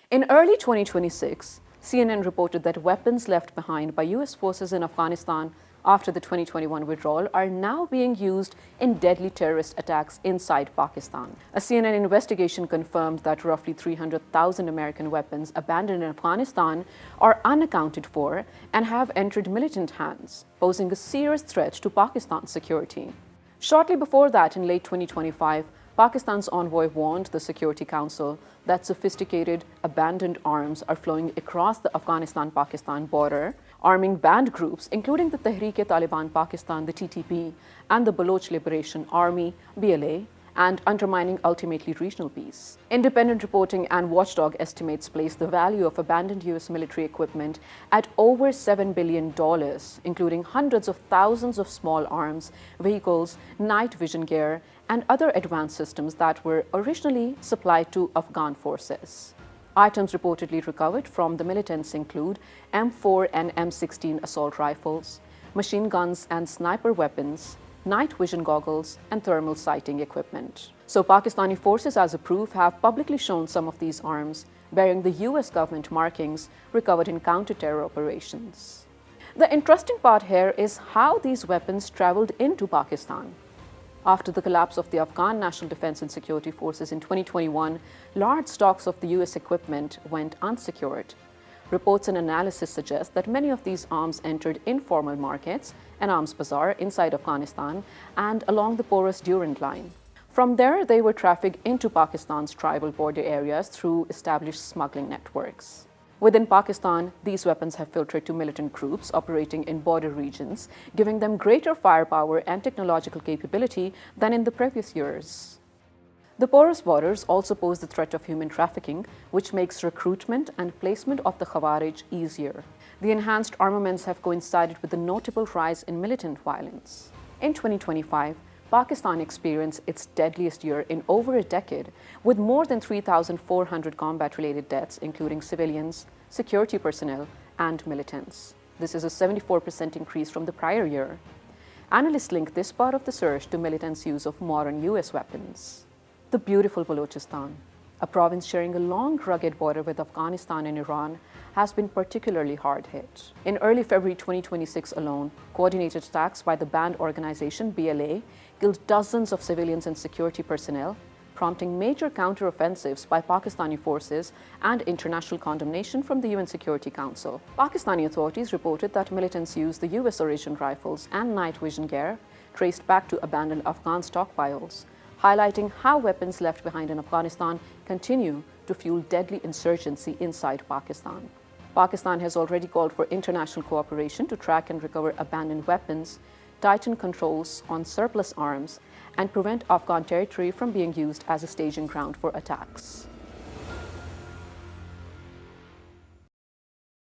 In early 2026, CNN reported that weapons left behind by US forces in Afghanistan after the 2021 withdrawal are now being used in deadly terrorist attacks inside Pakistan. A CNN investigation confirmed that roughly 300,000 American weapons abandoned in Afghanistan are unaccounted for and have entered militant hands, posing a serious threat to Pakistan's security. Shortly before that, in late 2025, Pakistan's envoy warned the Security Council that sophisticated, abandoned arms are flowing across the Afghanistan-Pakistan border, arming banned groups including the Tehreek-e-Taliban Pakistan, the TTP, and the Baloch Liberation Army, BLA, and undermining ultimately regional peace. Independent reporting and watchdog estimates place the value of abandoned US military equipment at over $7 billion, including hundreds of thousands of small arms, vehicles, night vision gear, and other advanced systems that were originally supplied to Afghan forces. Items reportedly recovered from the militants include M4 and M16 assault rifles, machine guns and sniper weapons, night vision goggles, and thermal sighting equipment. So Pakistani forces, as a proof, have publicly shown some of these arms, bearing the US government markings recovered in counter-terror operations. The interesting part here is how these weapons traveled into Pakistan. After the collapse of the Afghan National Defense and Security Forces in 2021, large stocks of the US equipment went unsecured. Reports and analysis suggest that many of these arms entered informal markets, an arms bazaar inside Afghanistan, and along the porous Durand Line. From there, they were trafficked into Pakistan's tribal border areas through established smuggling networks. Within Pakistan, these weapons have filtered to militant groups operating in border regions, giving them greater firepower and technological capability than in the previous years. The porous borders also pose the threat of human trafficking, which makes recruitment and placement of the Khawarij easier. The enhanced armaments have coincided with a notable rise in militant violence. In 2025, Pakistan experienced its deadliest year in over a decade, with more than 3,400 combat-related deaths, including civilians, security personnel, and militants. This is a 74% increase from the prior year. Analysts link this part of the surge to militants' use of modern US weapons. The beautiful Balochistan, a province sharing a long, rugged border with Afghanistan and Iran, has been particularly hard hit. In early February 2026 alone, coordinated attacks by the banned organization BLA killed dozens of civilians and security personnel, prompting major counter-offensives by Pakistani forces and international condemnation from the UN Security Council. Pakistani authorities reported that militants used the US origin rifles and night vision gear traced back to abandoned Afghan stockpiles, highlighting how weapons left behind in Afghanistan continue to fuel deadly insurgency inside Pakistan. Pakistan has already called for international cooperation to track and recover abandoned weapons, tighten controls on surplus arms, and prevent Afghan territory from being used as a staging ground for attacks.